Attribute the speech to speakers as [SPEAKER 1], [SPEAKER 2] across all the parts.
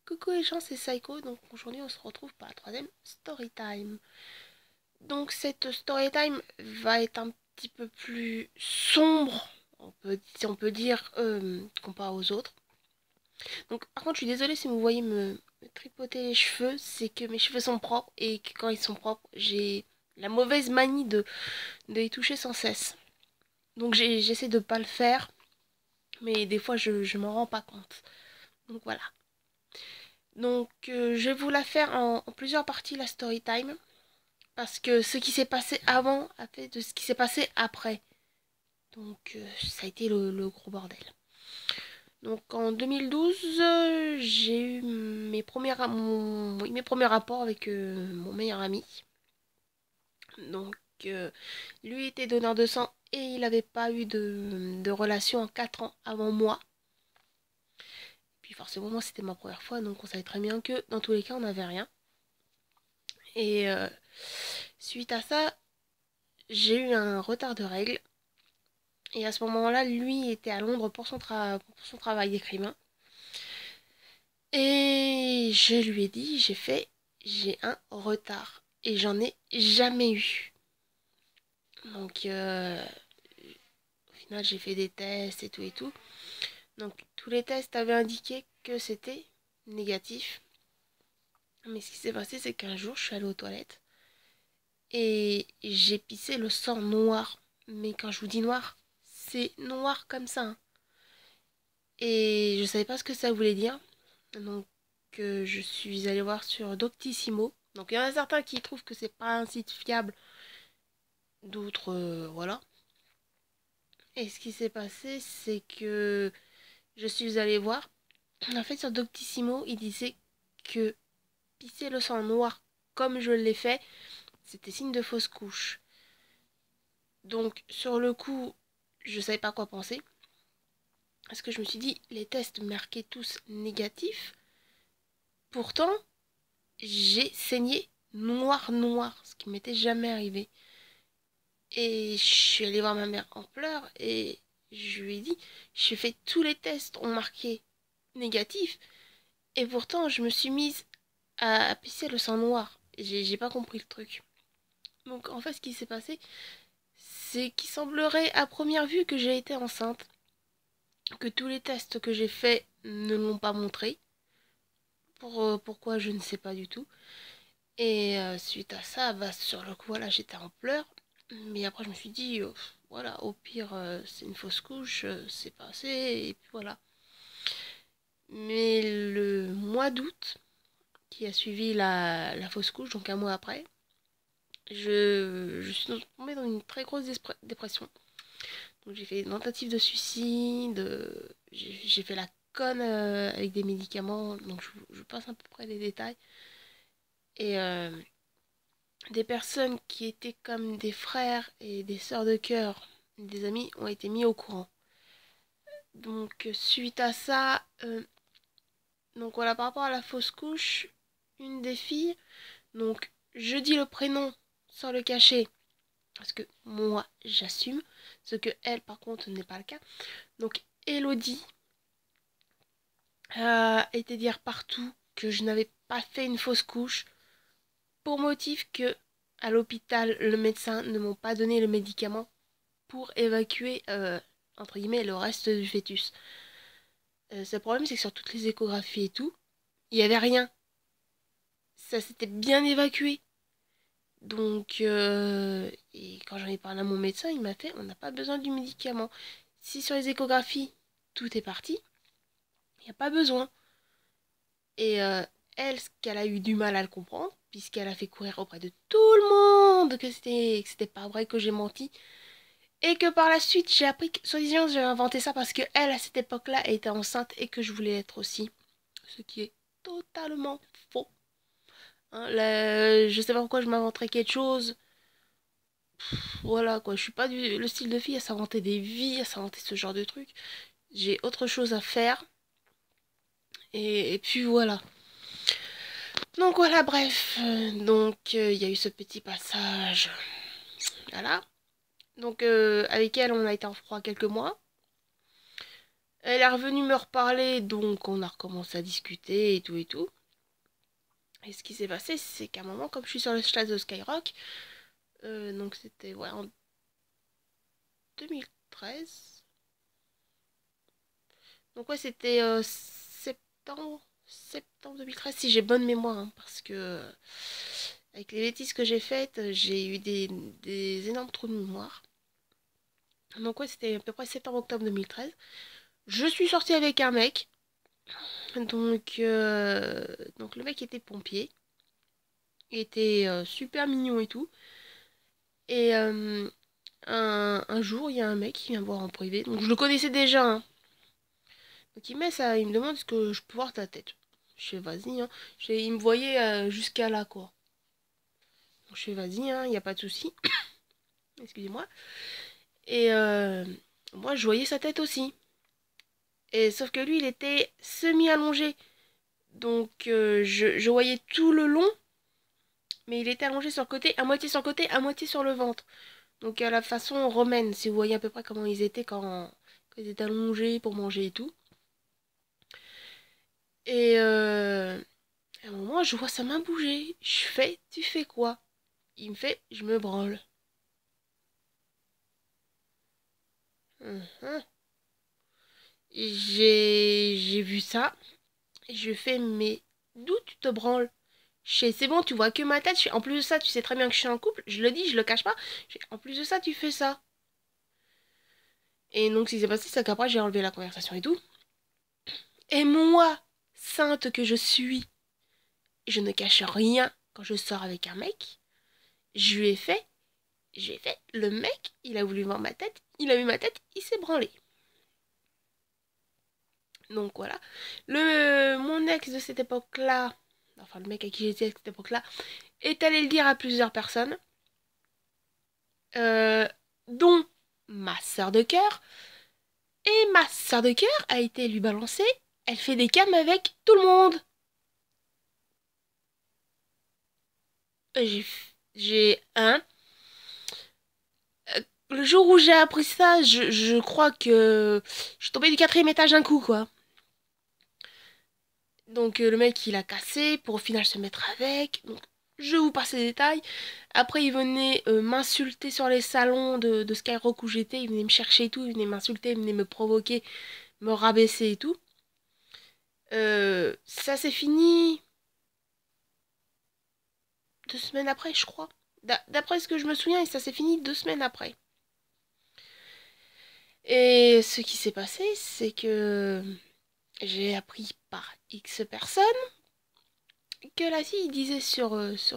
[SPEAKER 1] Coucou les gens, c'est Saiko, donc aujourd'hui on se retrouve pour la troisième story time. Donc cette story time va être un petit peu plus sombre, si on peut dire, comparé aux autres. Donc par contre je suis désolée si vous voyez me tripoter les cheveux, c'est que mes cheveux sont propres et que quand ils sont propres, j'ai la mauvaise manie de les toucher sans cesse. Donc j'essaie de pas le faire, mais des fois je m'en rends pas compte. Donc voilà. Donc je vais vous la faire en plusieurs parties la story time. Parce que ce qui s'est passé avant a fait de ce qui s'est passé après. Donc ça a été le gros bordel. Donc en 2012, j'ai eu oui, mes premiers rapports avec mon meilleur ami. Donc lui était donneur de sang et il n'avait pas eu de relation en 4 ans avant moi. Puis forcément moi c'était ma première fois donc on savait très bien que dans tous les cas on n'avait rien. Et suite à ça, j'ai eu un retard de règles. Et à ce moment-là, lui était à Londres pour pour son travail d'écrivain. Et je lui ai dit, j'ai un retard. Et j'en ai jamais eu. Donc, au final, j'ai fait des tests et tout et tout. Donc, tous les tests avaient indiqué que c'était négatif. Mais ce qui s'est passé, c'est qu'un jour, je suis allée aux toilettes. Et j'ai pissé le sang noir. Mais quand je vous dis noir, c'est noir comme ça, hein. Et je savais pas ce que ça voulait dire. Donc je suis allée voir sur Doctissimo. Donc il y en a certains qui trouvent que c'est pas un site fiable, d'autres voilà. Et ce qui s'est passé, c'est que je suis allée voir. En fait sur Doctissimo, il disait que pisser le sang noir comme je l'ai fait, c'était signe de fausse couche. Donc sur le coup, je savais pas quoi penser. Parce que je me suis dit, les tests marquaient tous négatifs. Pourtant, j'ai saigné noir noir, ce qui m'était jamais arrivé. Et je suis allée voir ma mère en pleurs et je lui ai dit, j'ai fait tous les tests ont marqué négatif et pourtant je me suis mise à pisser le sang noir. J'ai pas compris le truc. Donc en fait ce qui s'est passé, c'est qu'il semblerait à première vue que j'ai été enceinte, que tous les tests que j'ai faits ne l'ont pas montré. Pourquoi je ne sais pas du tout. Et suite à ça, bah, sur le coup, voilà, j'étais en pleurs. Mais après, je me suis dit, voilà, au pire, c'est une fausse couche, c'est passé, et puis voilà. Mais le mois d'août, qui a suivi la fausse couche, donc un mois après, je suis tombée dans une très grosse dépression. Donc j'ai fait une tentative de suicide, j'ai fait la conne avec des médicaments, donc je passe à peu près les détails. Et des personnes qui étaient comme des frères et des sœurs de cœur, des amis, ont été mis au courant. Donc suite à ça, donc voilà, par rapport à la fausse couche, une des filles, donc je dis le prénom sans le cacher, parce que moi j'assume, ce que elle par contre n'est pas le cas. Donc Elodie était dire partout que je n'avais pas fait une fausse couche pour motif que à l'hôpital le médecin ne m'ont pas donné le médicament pour évacuer, entre guillemets, le reste du fœtus. Le problème, c'est que sur toutes les échographies et tout, il n'y avait rien. Ça s'était bien évacué. Donc, et quand j'en ai parlé à mon médecin, il m'a fait, on n'a pas besoin du médicament. Si sur les échographies, tout est parti, il n'y a pas besoin. Et elle, ce qu'elle a eu du mal à le comprendre, puisqu'elle a fait courir auprès de tout le monde que c'était pas vrai, que j'ai menti. Et que par la suite, j'ai appris que, soi-disant, j'ai inventé ça parce que elle, à cette époque-là, elle était enceinte et que je voulais être aussi. Ce qui est totalement faux. Hein, je sais pas pourquoi je m'inventerais quelque chose. Voilà, quoi. Je suis pas le style de fille à s'inventer des vies, à s'inventer ce genre de trucs. J'ai autre chose à faire. Et puis voilà. Donc voilà, bref. Donc, il y a eu ce petit passage. Voilà. Donc, avec elle, on a été en froid quelques mois. Elle est revenue me reparler, donc on a recommencé à discuter et tout et tout. Et ce qui s'est passé, c'est qu'à un moment, comme je suis sur le stage de Skyrock, donc c'était ouais, en 2013. Donc ouais, c'était septembre 2013, si j'ai bonne mémoire, hein, parce que avec les bêtises que j'ai faites, j'ai eu des énormes trous de mémoire. Donc ouais, c'était à peu près septembre-octobre 2013. Je suis sortie avec un mec. Donc le mec était pompier. Il était super mignon et tout. Et un jour, il y a un mec qui vient me voir en privé. Donc je le connaissais déjà, hein. Donc il met ça, il me demande est-ce que je peux voir ta tête. Je fais vas-y, hein. Il me voyait jusqu'à là, quoi. Donc je fais vas-y, hein, il n'y a pas de souci. Excusez-moi. Et moi, je voyais sa tête aussi. Et sauf que lui, il était semi-allongé. Donc je voyais tout le long, mais il était allongé sur le côté, à moitié sur le côté, à moitié sur le ventre. Donc à la façon romaine, si vous voyez à peu près comment ils étaient quand ils étaient allongés pour manger et tout. Et à un moment, je vois sa main bouger. Je fais, tu fais quoi? Il me fait, je me branle. Mhm. J'ai vu ça. Et je fais, mais d'où tu te branles? Je fais, c'est bon, tu vois que ma tête. En plus de ça, tu sais très bien que je suis en couple. Je le dis, je le cache pas. En plus de ça, tu fais ça. Et donc, ce qui s'est passé, c'est qu'après, j'ai enlevé la conversation et tout. Et moi, sainte que je suis, je ne cache rien quand je sors avec un mec. Je lui ai fait, j'ai fait, le mec, il a voulu voir ma tête, il a vu ma tête, il s'est branlé. Donc voilà. Mon ex de cette époque-là, enfin le mec à qui j'étais à cette époque-là, est allé le dire à plusieurs personnes, euh, dont ma sœur de cœur. Et ma sœur de cœur a été lui balancer. Elle fait des cams avec tout le monde. J'ai, j'ai un. Le jour où j'ai appris ça, je crois que je suis tombée du quatrième étage d'un coup, quoi. Donc le mec, il a cassé pour au final se mettre avec. Donc, je vous passe les détails. Après, il venait m'insulter sur les salons de Skyrock où j'étais. Il venait me chercher et tout. Il venait m'insulter, il venait me provoquer, me rabaisser et tout. Ça s'est fini 2 semaines après, je crois. D'après ce que je me souviens, ça s'est fini 2 semaines après. Et ce qui s'est passé, c'est que j'ai appris par X personnes que la fille disait sur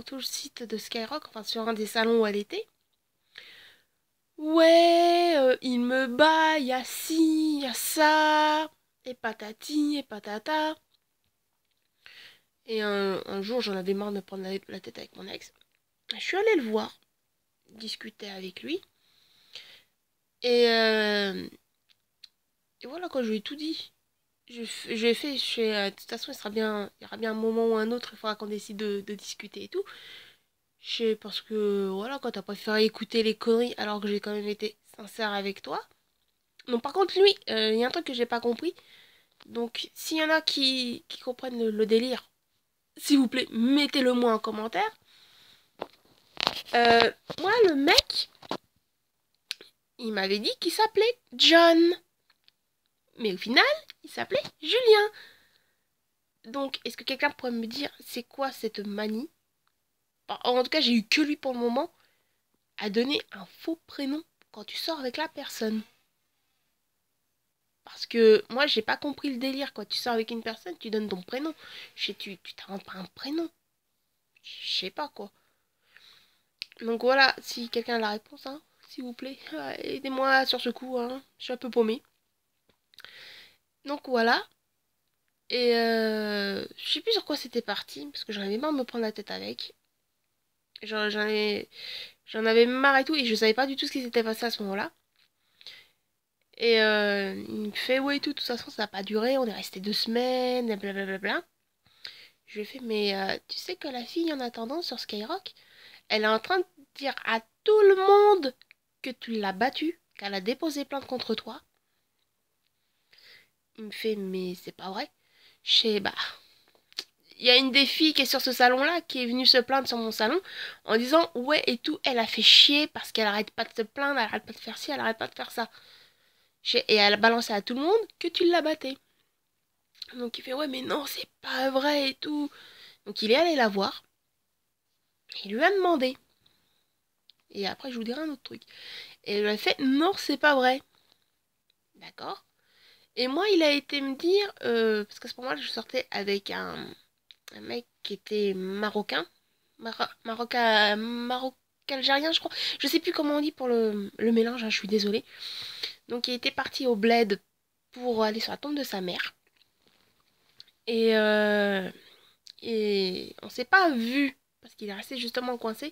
[SPEAKER 1] tout le site de Skyrock, enfin sur un des salons où elle était, ouais, il me bat, il y a ci, il y a ça, et patati, et patata. Et un jour, j'en avais marre de me prendre la tête avec mon ex. Je suis allée le voir, discuter avec lui, et, euh, et voilà, quand je lui ai tout dit. Je lui ai fait, de toute façon, il y aura bien un moment ou un autre, il faudra qu'on décide de discuter et tout. Parce que, voilà, quand t'as préféré écouter les conneries alors que j'ai quand même été sincère avec toi. Non, par contre, lui, il y a un truc que j'ai pas compris. Donc, s'il y en a qui comprennent le délire, s'il vous plaît, mettez-le moi en commentaire. Euh, Moi, le mec, il m'avait dit qu'il s'appelait John. Mais au final, il s'appelait Julien. Donc, est-ce que quelqu'un pourrait me dire c'est quoi cette manie? En tout cas, j'ai eu que lui pour le moment à donner un faux prénom quand tu sors avec la personne. Parce que moi, j'ai pas compris le délire, quoi. Tu sors avec une personne, tu donnes ton prénom. Tu t'inventes pas un prénom. Je sais pas, quoi. Donc voilà, si quelqu'un a la réponse, hein, s'il vous plaît, aidez-moi sur ce coup, hein. Je suis un peu paumée. Donc voilà. Et je sais plus sur quoi c'était parti, parce que j'en avais marre de me prendre la tête avec. J'en j'en ai- J'en avais marre et tout, et je savais pas du tout ce qui s'était passé à ce moment-là. Et il me fait, ouais, et tout, de toute façon, ça n'a pas duré, on est resté 2 semaines, et blablabla. Je lui ai fait, mais tu sais que la fille en attendant sur Skyrock, elle est en train de dire à tout le monde que tu l'as battue, qu'elle a déposé plainte contre toi. Il me fait, mais c'est pas vrai. Je sais, bah, il y a une des filles qui est sur ce salon-là qui est venue se plaindre sur mon salon en disant, ouais, et tout, elle a fait chier parce qu'elle arrête pas de se plaindre, elle arrête pas de faire ci, elle arrête pas de faire ça. Et elle a balancé à tout le monde que tu l'as batté. Donc il fait, ouais, mais non, c'est pas vrai et tout. Donc il est allé la voir. Il lui a demandé. Et après, je vous dirai un autre truc. Et elle lui a fait, non, c'est pas vrai. D'accord. Et moi, il a été me dire, parce qu'à ce moment-là, je sortais avec un mec qui était marocain. Maroc-algérien, je crois. Je sais plus comment on dit pour le mélange, hein, je suis désolée. Donc il était parti au bled pour aller sur la tombe de sa mère. Et, euh, et on s'est pas vu parce qu'il est resté justement coincé.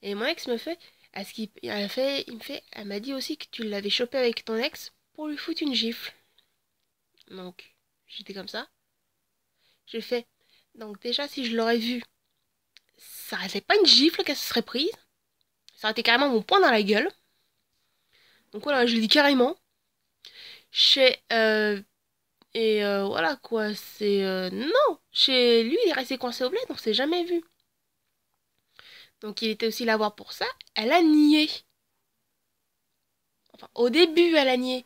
[SPEAKER 1] Et mon ex me fait, est-ce qu'il elle a fait, il me fait, elle m'a dit aussi que tu l'avais chopé avec ton ex pour lui foutre une gifle. Donc j'étais comme ça. J'ai fait, donc déjà si je l'aurais vu, ça aurait été pas une gifle qu'elle se serait prise. Ça aurait été carrément mon poing dans la gueule. Donc voilà, je le dis carrément. Chez voilà quoi, c'est non, chez lui il est resté coincé au bled, on s'est jamais vu. Donc il était aussi là voir pour ça. Elle a nié. Enfin, au début, elle a nié.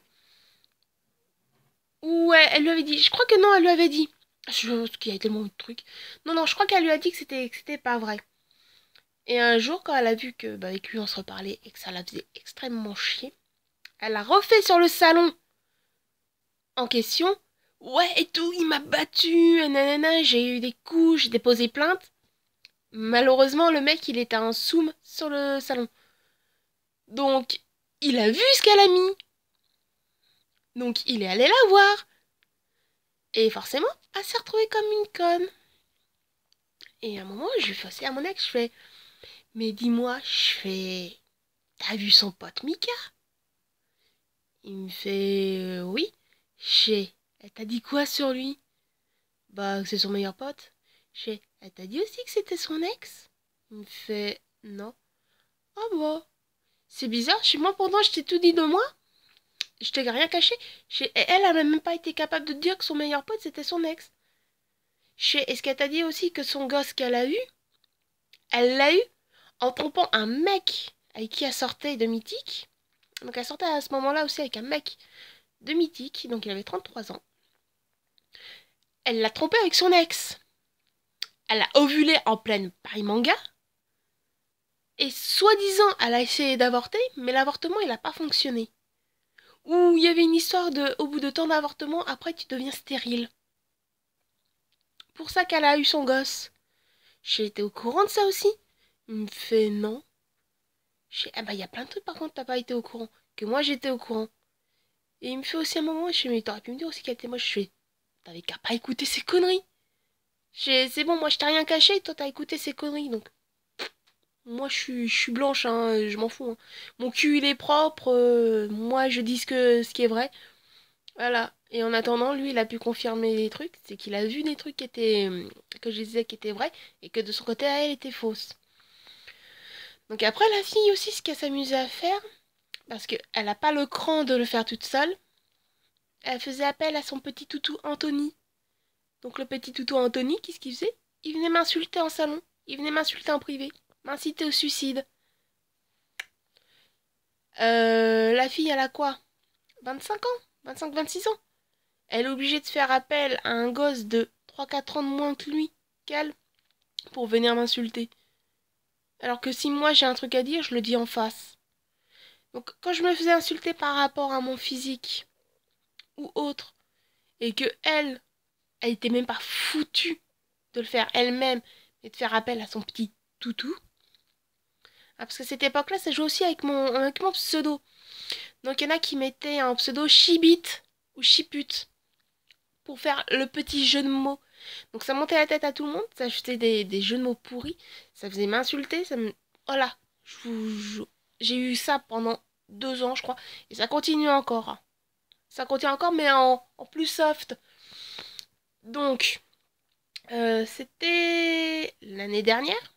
[SPEAKER 1] Ou elle lui avait dit. Je crois que non, elle lui avait dit. Parce qu'il y a tellement de trucs. Non, non, je crois qu'elle lui a dit que c'était pas vrai. Et un jour, quand elle a vu que bah, avec lui on se reparlait et que ça la faisait extrêmement chier, elle a refait sur le salon en question. Ouais, et tout, il m'a battu, nanana, j'ai eu des coups, j'ai déposé plainte. Malheureusement, le mec, il était en soum sur le salon. Donc, il a vu ce qu'elle a mis. Donc, il est allé la voir. Et forcément, elle s'est retrouvée comme une conne. Et à un moment, je lui fais aussi à mon ex, je fais, mais dis-moi, je fais, t'as vu son pote Mika? Il me fait, oui. Elle t'a dit quoi sur lui? Bah, que c'est son meilleur pote. Elle t'a dit aussi que c'était son ex? Il me fait, non. Ah bah, c'est bizarre, chez moi pourtant je t'ai tout dit de moi. Je t'ai rien caché. Elle a même pas été capable de dire que son meilleur pote c'était son ex. Est-ce qu'elle t'a dit aussi que son gosse qu'elle a eu, elle l'a eu en trompant un mec avec qui elle sortait de Mythique. Donc elle sortait à ce moment-là aussi avec un mec de Mythique, donc il avait 33 ans. Elle l'a trompé avec son ex. Elle a ovulé en pleine Paris Manga. Et soi-disant, elle a essayé d'avorter, mais l'avortement, il n'a pas fonctionné. Ou il y avait une histoire de, au bout de tant d'avortement, après tu deviens stérile. Pour ça qu'elle a eu son gosse. J'ai été au courant de ça aussi. Il me fait non. Ah bah il y a plein de trucs par contre t'as pas été au courant. Que moi j'étais au courant. Et il me fait aussi un moment, je fais mais t'aurais pu me dire aussi qu'elle était moche. Je fais, t'avais qu'à pas écouter ces conneries. C'est bon, moi je t'ai rien caché, toi t'as écouté ces conneries. Donc moi je suis blanche, hein, je m'en fous, hein. Mon cul il est propre, moi je dis ce qui est vrai. Voilà. Et en attendant, lui, il a pu confirmer les trucs. C'est qu'il a vu des trucs que je disais qui étaient vrais et que de son côté, elle était fausse. Donc après, la fille aussi, ce qu'elle s'amusait à faire, parce qu'elle n'a pas le cran de le faire toute seule, elle faisait appel à son petit toutou Anthony. Donc le petit toutou Anthony, qu'est-ce qu'il faisait? Il venait m'insulter en salon. Il venait m'insulter en privé. M'inciter au suicide. La fille, elle a quoi? 25 ans? 25-26 ans? Elle est obligée de faire appel à un gosse de 3-4 ans de moins que lui, qu'elle, pour venir m'insulter. Alors que si moi j'ai un truc à dire, je le dis en face. Donc quand je me faisais insulter par rapport à mon physique ou autre, et que elle était même pas foutue de le faire elle-même et de faire appel à son petit toutou. Ah, parce que cette époque-là, ça joue aussi avec mon pseudo. Donc il y en a qui mettaient un pseudo Chibit ou Chipute pour faire le petit jeu de mots. Donc ça montait la tête à tout le monde, ça ajoutait des jeux de mots pourris, ça faisait m'insulter, ça me... Voilà, j'ai eu ça pendant 2 ans, je crois, et ça continue encore, hein. Ça continue encore, mais en plus soft. Donc, c'était l'année dernière.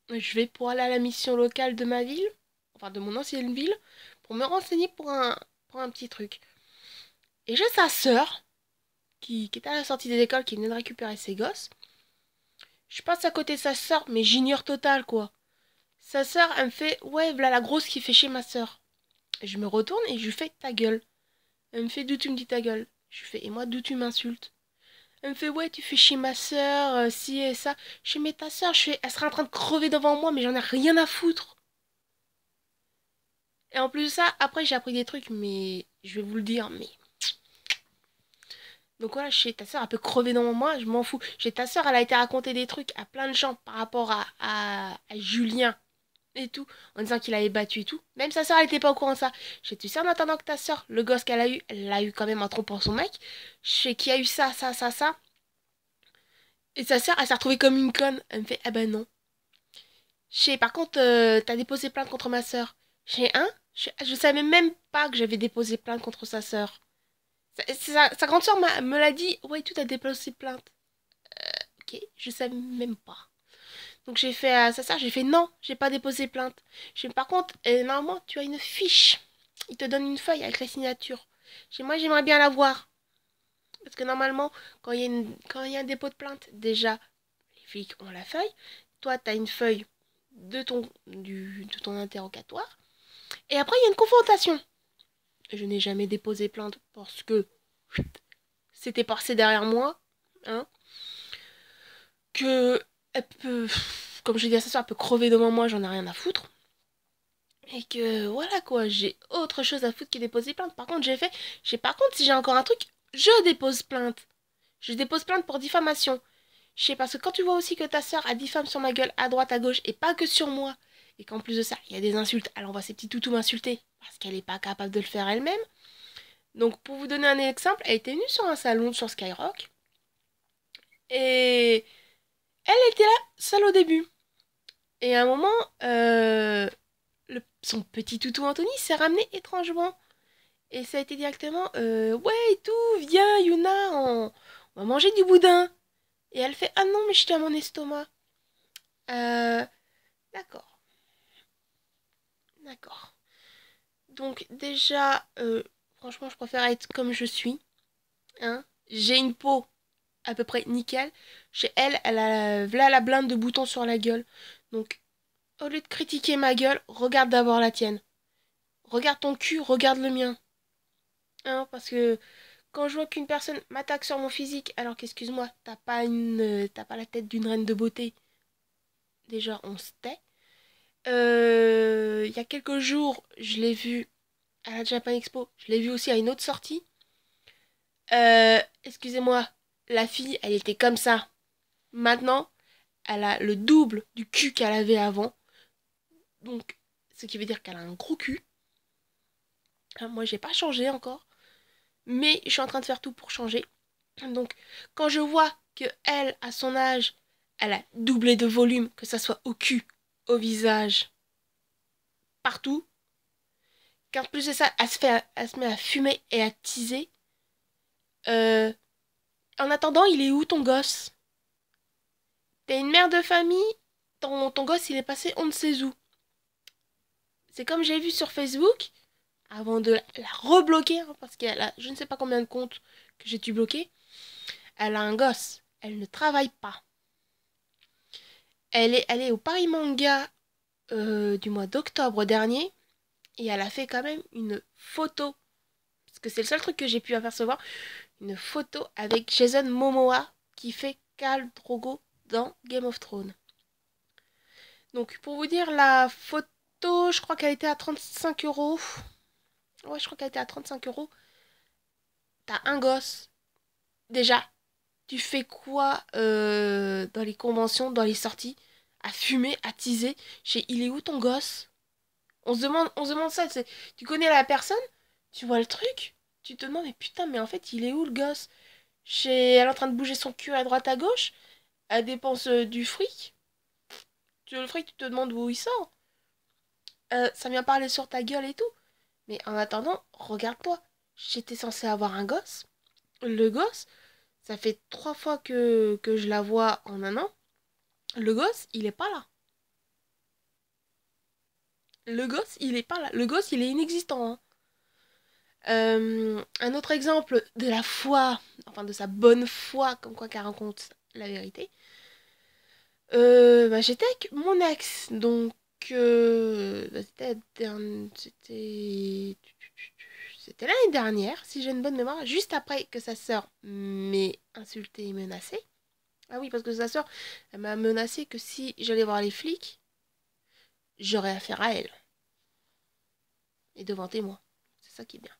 [SPEAKER 1] Je vais pour aller à la mission locale de ma ville, enfin de mon ancienne ville, pour me renseigner pour un petit truc. Et j'ai sa sœur. qui était à la sortie des écoles, qui venait de récupérer ses gosses. Je passe à côté de sa sœur, mais j'ignore total, quoi. Sa sœur, elle me fait, ouais, voilà la grosse qui fait chez ma sœur. Je me retourne et je lui fais ta gueule. Elle me fait, d'où tu me dis ta gueule? Je lui fais, et moi, d'où tu m'insultes? Elle me fait, ouais, tu fais chez ma sœur, ci et ça. Je fais, mais ta sœur, elle sera en train de crever devant moi, mais j'en ai rien à foutre. Et en plus de ça, après, j'ai appris des trucs, mais je vais vous le dire, mais. Donc voilà, chez ta sœur, elle peut crever devant moi, je m'en fous. Chez ta sœur, elle a été raconter des trucs à plein de gens par rapport à Julien et tout, en disant qu'il avait battu et tout. Même sa sœur, elle était pas au courant de ça. Je sais, tu sais, en attendant que ta sœur, le gosse qu'elle a eu, elle l'a eu quand même en trompant son mec. Je sais qu'il y a eu ça, ça, ça, ça. Et sa sœur, elle s'est retrouvée comme une conne. Elle me fait, ah ben non. Je sais, par contre, t'as déposé plainte contre ma sœur. Je sais, hein? Je savais même pas que j'avais déposé plainte contre sa sœur. Sa grande sœur me l'a dit, ouais, tout a déposé plainte. Ok, je savais même pas. Donc j'ai fait à sa sœur, j'ai fait non, j'ai pas déposé plainte. Par contre, normalement, tu as une fiche. Il te donne une feuille avec la signature. Moi, j'aimerais bien la voir. Parce que normalement, quand il y a un dépôt de plainte, déjà, les flics ont la feuille. Toi, tu as une feuille de ton interrogatoire. Et après, il y a une confrontation. Je n'ai jamais déposé plainte parce que c'était passé derrière moi. Hein, que elle peut, comme je l'ai dit à sa soeur, elle peut crever devant moi, j'en ai rien à foutre. Et que voilà quoi, j'ai autre chose à foutre que déposer plainte. Par contre, par contre, si j'ai encore un truc, je dépose plainte. Je dépose plainte pour diffamation. Je sais, parce que quand tu vois aussi que ta soeur a diffame sur ma gueule à droite, à gauche, et pas que sur moi, et qu'en plus de ça, il y a des insultes, elle envoie ses petits toutous m'insulter, parce qu'elle n'est pas capable de le faire elle-même. Donc, pour vous donner un exemple, elle était venue sur un salon sur Skyrock, et elle était là, seule au début. Et à un moment, son petit toutou Anthony s'est ramené étrangement. Et ça a été directement, ouais et tout, viens Yuna, on va manger du boudin. Et elle fait, ah non mais j'étais à mon estomac. Euh, d'accord, d'accord. Donc déjà, franchement je préfère être comme je suis. Hein. J'ai une peau à peu près nickel. Chez elle, elle a v'là la blinde de boutons sur la gueule. Donc, au lieu de critiquer ma gueule, regarde d'abord la tienne. Regarde ton cul, regarde le mien. Hein, parce que quand je vois qu'une personne m'attaque sur mon physique, alors qu'excuse-moi, t'as pas la tête d'une reine de beauté. Déjà, on se tait. Il y a quelques jours, je l'ai vu à la Japan Expo. Je l'ai vu aussi à une autre sortie. Excusez-moi, la fille, elle était comme ça. Maintenant, elle a le double du cul qu'elle avait avant. Donc, ce qui veut dire qu'elle a un gros cul. Hein, moi, j'ai pas changé encore. Mais je suis en train de faire tout pour changer. Donc, quand je vois que elle, à son âge, elle a doublé de volume, que ça soit au cul, au visage, partout, qu'en plus de ça, elle se met à fumer et à teaser. Euh, En attendant, il est où ton gosse? T'es une mère de famille, ton gosse il est passé on ne sait où. C'est comme j'ai vu sur Facebook, avant de la rebloquer, hein, parce qu'elle a je ne sais pas combien de comptes que j'ai dû bloquer. Elle a un gosse, elle ne travaille pas. Elle est au Paris Manga du mois d'octobre dernier. Et elle a fait quand même une photo. Parce que c'est le seul truc que j'ai pu apercevoir. Une photo avec Jason Momoa qui fait Khal Drogo dans Game of Thrones. Donc pour vous dire, la photo, je crois qu'elle était à 35 euros. Ouais, je crois qu'elle était à 35 euros. T'as un gosse. Déjà, tu fais quoi dans les conventions, dans les sorties? À fumer, à teaser. Il est où ton gosse? On se demande ça. Tu connais la personne? Tu vois le truc? Tu te demandes, mais putain, mais en fait, il est où le gosse? Elle est en train de bouger son cul à droite à gauche? Elle dépense du fric? Le fric, tu te demandes où il sort? Ça vient parler sur ta gueule et tout. Mais en attendant, regarde-toi. J'étais censée avoir un gosse. Le gosse, ça fait 3 fois que je la vois en un an. Le gosse, il est pas là. Le gosse, il est pas là. Le gosse, il est inexistant. Hein. Un autre exemple de la foi, enfin de sa bonne foi, comme quoi qu'elle raconte la vérité. J'étais avec mon ex, donc c'était l'année dernière, si j'ai une bonne mémoire, juste après que sa sœur m'ait insulté et menacé. Ah oui, parce que sa sœur, elle m'a menacé que si j'allais voir les flics, j'aurais affaire à elle. Et devant témoin. C'est ça qui est bien.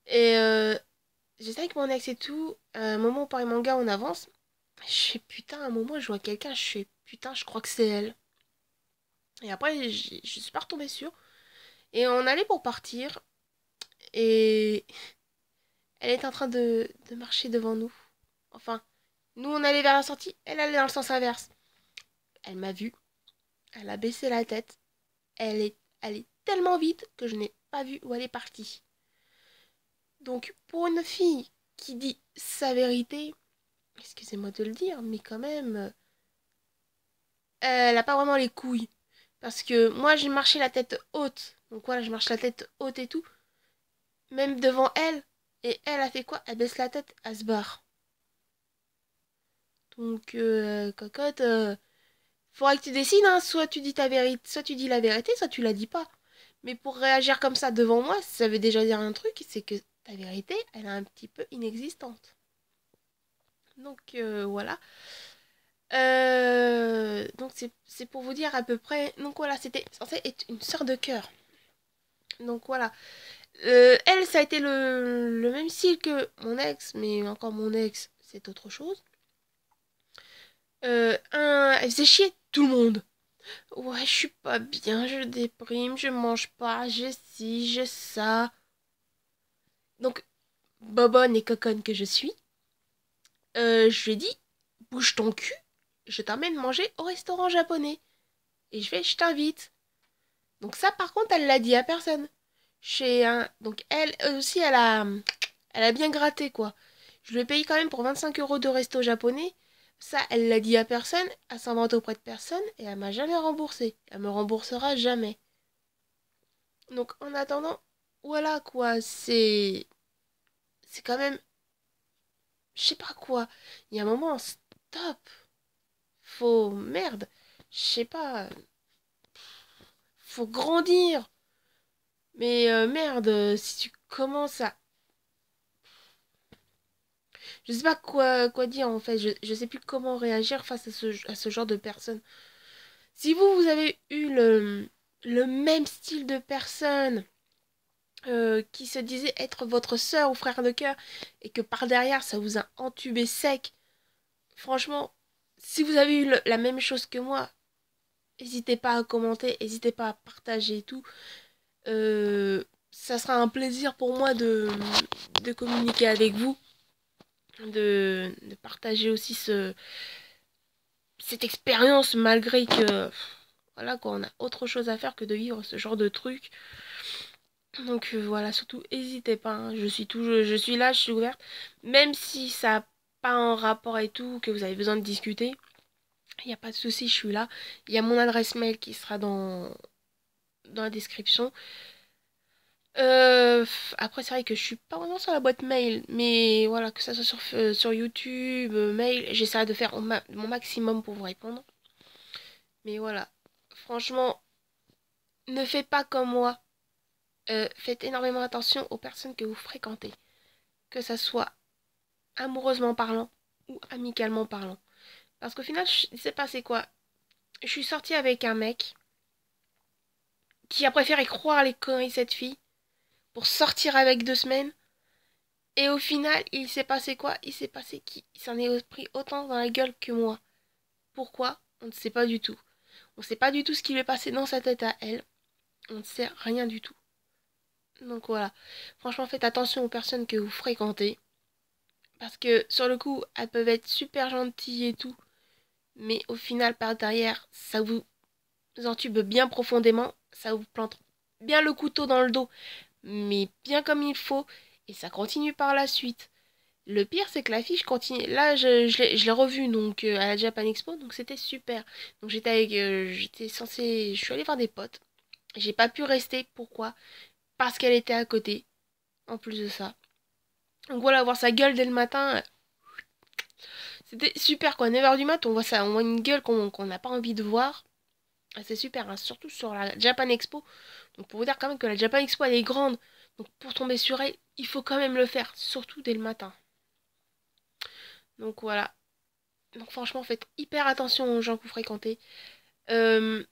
[SPEAKER 1] Et j'étais avec mon ex et tout. À un moment, pareil, mon gars, on avance. Je fais putain, à un moment, je vois quelqu'un. Je fais putain, je crois que c'est elle. Et après, je suis pas retombée sur. Et on allait pour partir. Et elle est en train de marcher devant nous. Enfin, nous, on allait vers la sortie. Elle allait dans le sens inverse. Elle m'a vu. Elle a baissé la tête. Elle est tellement vite que je n'ai pas vu où elle est partie. Donc, pour une fille qui dit sa vérité, excusez-moi de le dire, mais quand même, elle a pas vraiment les couilles. Parce que moi, j'ai marché la tête haute. Donc voilà, je marche la tête haute et tout. Même devant elle. Et elle a fait quoi? Elle baisse la tête, elle se barre. Donc, cocotte, faudrait que tu décides, hein. Soit tu dis ta vérité, soit tu dis la vérité, soit tu la dis pas. Mais pour réagir comme ça devant moi, ça veut déjà dire un truc, c'est que ta vérité, elle est un petit peu inexistante. Donc voilà. Donc c'est pour vous dire à peu près. Donc voilà, c'était censé être une sœur de cœur. Donc voilà. Elle, ça a été le même style que mon ex, mais encore mon ex, c'est autre chose. Elle faisait chier tout le monde. Ouais, je suis pas bien, je déprime, je mange pas, j'ai ci, j'ai ça. Donc, bobonne et coconne que je suis, je lui ai dit, bouge ton cul, je t'emmène manger au restaurant japonais. Et je t'invite. Donc ça, par contre, elle l'a dit à personne. Chez un... Donc elle aussi, elle a bien gratté, quoi. Je lui ai payé quand même pour 25 euros de resto japonais. Ça, elle l'a dit à personne, elle s'en vante auprès de personne, et elle m'a jamais remboursé. Elle me remboursera jamais. Donc en attendant, voilà quoi, c'est quand même... Je sais pas quoi. Il y a un moment, stop. Faut... Merde. Je sais pas. Faut grandir. Mais merde, si tu commences à... Je sais pas quoi dire en fait, je sais plus comment réagir face à ce genre de personnes. Si vous avez eu le même style de personne qui se disait être votre sœur ou frère de cœur et que par derrière ça vous a entubé sec, franchement, si vous avez eu la même chose que moi, n'hésitez pas à commenter, n'hésitez pas à partager et tout. Ça sera un plaisir pour moi de communiquer avec vous, de partager aussi cette expérience malgré que voilà quoi, on a autre chose à faire que de vivre ce genre de truc. Donc voilà, surtout n'hésitez pas, hein. Je suis là, je suis ouverte. Même si ça n'a pas un rapport et tout, que vous avez besoin de discuter, il n'y a pas de souci, je suis là. Il y a mon adresse mail qui sera dans la description. Après, c'est vrai que je suis pas vraiment sur la boîte mail, mais voilà, que ça soit sur YouTube, mail, j'essaierai de faire mon maximum pour vous répondre. Mais voilà, franchement, ne faites pas comme moi. Faites énormément attention aux personnes que vous fréquentez, que ça soit amoureusement parlant ou amicalement parlant. Parce qu'au final, je sais pas c'est quoi. Je suis sortie avec un mec qui a préféré croire les conneries de cette fille pour sortir avec 2 semaines. Et au final, il s'est passé quoi? Il s'est passé qu'il s'en est pris autant dans la gueule que moi. Pourquoi? On ne sait pas du tout. On ne sait pas du tout ce qui lui est passé dans sa tête à elle. On ne sait rien du tout. Donc voilà. Franchement, faites attention aux personnes que vous fréquentez. Parce que sur le coup, elles peuvent être super gentilles et tout. Mais au final, par derrière, ça vous entube bien profondément. Ça vous plante bien le couteau dans le dos. Mais bien comme il faut. Et ça continue par la suite. Le pire, c'est que la fiche continue. Là, je l'ai revue donc, à la Japan Expo, donc c'était super. Donc j'étais censée. Je suis allée voir des potes. J'ai pas pu rester. Pourquoi? parce qu'elle était à côté, en plus de ça. Donc voilà, voir sa gueule dès le matin, c'était super quoi. 9 h du mat, on voit ça, on voit une gueule qu'on n'a pas envie de voir. Ah, c'est super, hein, surtout sur la Japan Expo. Donc pour vous dire quand même que la Japan Expo elle est grande. Donc pour tomber sur elle, il faut quand même le faire, surtout dès le matin. Donc voilà. Donc franchement, faites hyper attention aux gens que vous fréquentez. Euh,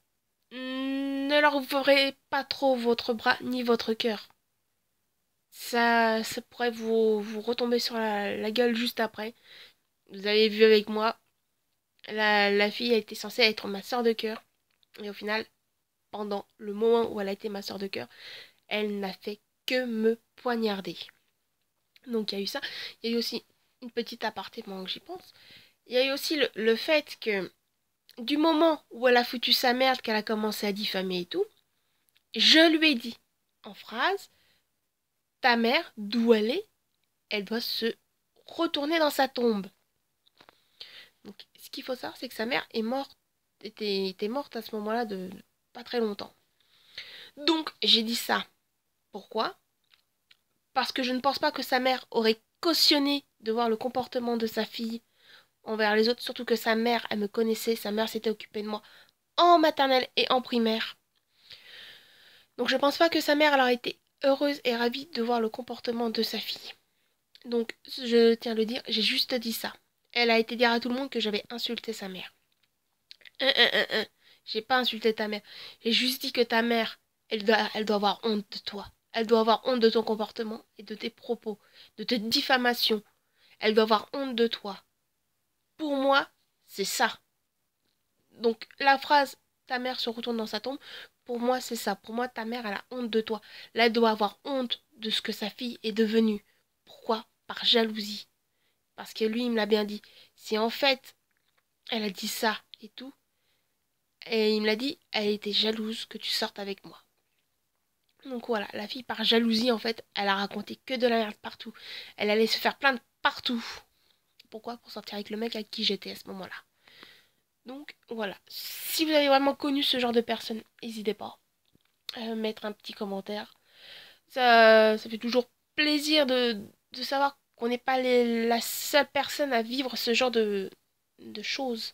[SPEAKER 1] ne leur ouvrez pas trop votre bras ni votre cœur. Ça pourrait vous retomber sur la gueule juste après. Vous avez vu avec moi, la fille a été censée être ma soeur de cœur. Et au final, pendant le moment où elle a été ma soeur de cœur, elle n'a fait que me poignarder. Donc il y a eu ça. Il y a eu aussi une petite aparté pendant que j'y pense. Il y a eu aussi le fait que du moment où elle a foutu sa merde, qu'elle a commencé à diffamer et tout, je lui ai dit en phrase, ta mère, d'où elle doit se retourner dans sa tombe. Donc ce qu'il faut savoir, c'est que sa mère est morte, était morte à ce moment-là de pas très longtemps. Donc j'ai dit ça. Pourquoi? Parce que je ne pense pas que sa mère aurait cautionné de voir le comportement de sa fille envers les autres, surtout que sa mère, elle me connaissait, sa mère s'était occupée de moi en maternelle et en primaire. Donc je pense pas que sa mère elle aurait été heureuse et ravie de voir le comportement de sa fille. Donc je tiens à le dire, j'ai juste dit ça. Elle a été dire à tout le monde que j'avais insulté sa mère. J'ai pas insulté ta mère. J'ai juste dit que ta mère, elle doit avoir honte de toi. Elle doit avoir honte de ton comportement et de tes propos, de tes diffamations. Elle doit avoir honte de toi. Pour moi, c'est ça. Donc la phrase ta mère se retourne dans sa tombe, pour moi c'est ça. Pour moi ta mère elle a honte de toi. Là elle doit avoir honte de ce que sa fille est devenue. Pourquoi? Par jalousie. Parce que lui il me l'a bien dit. Si en fait elle a dit ça et tout, et il me l'a dit, elle était jalouse que tu sortes avec moi. Donc voilà, la fille par jalousie en fait, elle a raconté que de la merde partout. Elle allait se faire plaindre partout. Pourquoi? Pour sortir avec le mec avec qui j'étais à ce moment-là. Donc voilà, si vous avez vraiment connu ce genre de personne, n'hésitez pas à mettre un petit commentaire. Ça fait toujours plaisir de savoir qu'on n'est pas la seule personne à vivre ce genre de choses.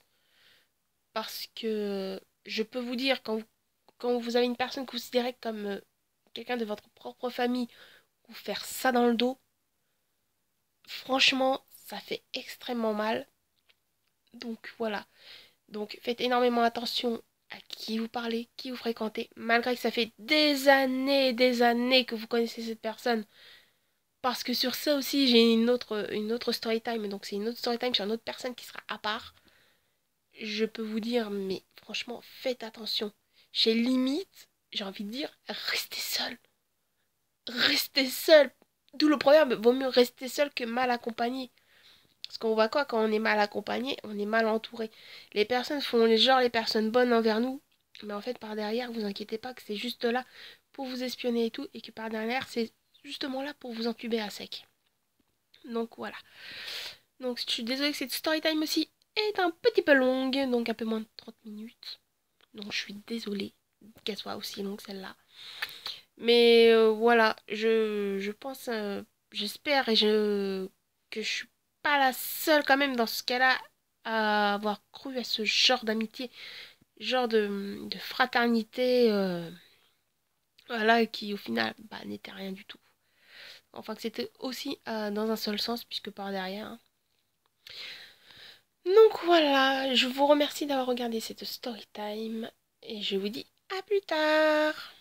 [SPEAKER 1] Parce que je peux vous dire, quand vous avez une personne considérée comme quelqu'un de votre propre famille, vous faire ça dans le dos, franchement, ça fait extrêmement mal. Donc voilà. Donc faites énormément attention à qui vous parlez, qui vous fréquentez, malgré que ça fait des années que vous connaissez cette personne. Parce que sur ça aussi, j'ai une autre story time. Donc c'est une autre story time sur une autre personne qui sera à part. Je peux vous dire, mais franchement, faites attention. Chez limite, j'ai envie de dire, restez seul. Restez seul. D'où le proverbe, vaut mieux rester seul que mal accompagné. Parce qu'on voit quoi quand on est mal accompagné, on est mal entouré. Les personnes font les personnes bonnes envers nous, mais en fait par derrière, vous inquiétez pas que c'est juste là pour vous espionner et tout, et que par derrière, c'est justement là pour vous entuber à sec. Donc voilà. Donc je suis désolée que cette story time aussi est un petit peu longue, donc un peu moins de 30 minutes. Donc je suis désolée qu'elle soit aussi longue celle-là. Mais voilà, je pense, j'espère que je suis pas la seule quand même dans ce cas-là à avoir cru à ce genre d'amitié, genre de fraternité, voilà, qui au final bah, n'était rien du tout. Enfin que c'était aussi dans un seul sens, puisque par derrière, hein. Donc voilà, je vous remercie d'avoir regardé cette story time et je vous dis à plus tard.